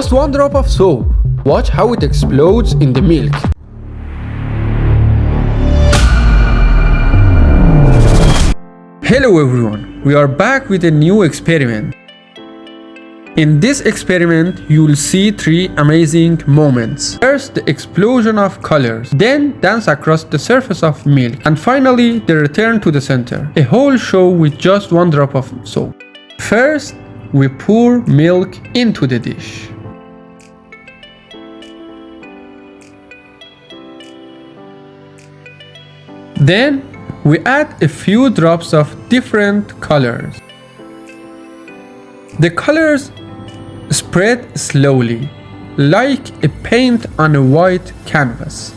Just one drop of soap. Watch how it explodes in the milk. Hello everyone, we are back with a new experiment. In this experiment, you will see three amazing moments. First, the explosion of colors, then dance across the surface of milk, and finally, the return to the center. A whole show with just one drop of soap. First, we pour milk into the dish. Then, we add a few drops of different colors. The colors spread slowly, like a paint on a white canvas.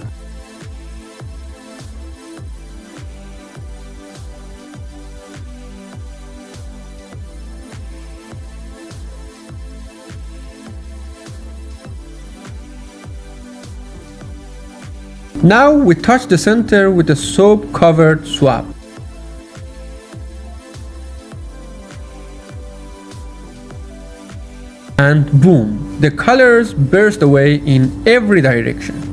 Now we touch the center with a soap-covered swab. And boom, the colors burst away in every direction.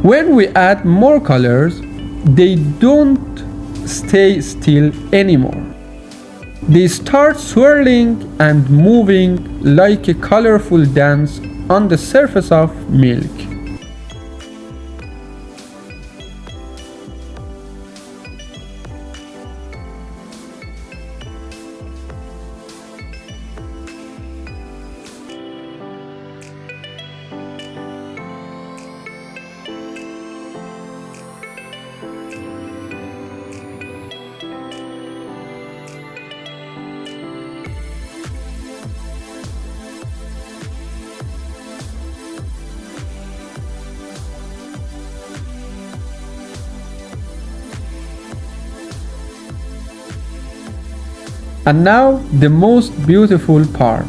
When we add more colors, they don't stay still anymore. They start swirling and moving like a colorful dance on the surface of milk. And now the most beautiful part.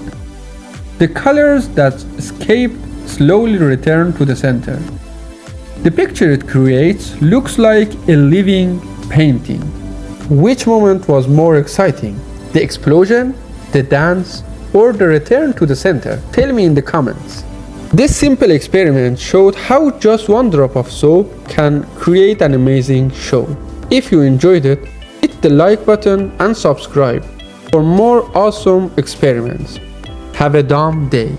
The colors that escaped slowly return to the center. The picture it creates looks like a living painting. Which moment was more exciting? The explosion, the dance, or the return to the center? Tell me in the comments. This simple experiment showed how just one drop of soap can create an amazing show. If you enjoyed it, hit the like button and subscribe for more awesome experiments. Have a dumb day.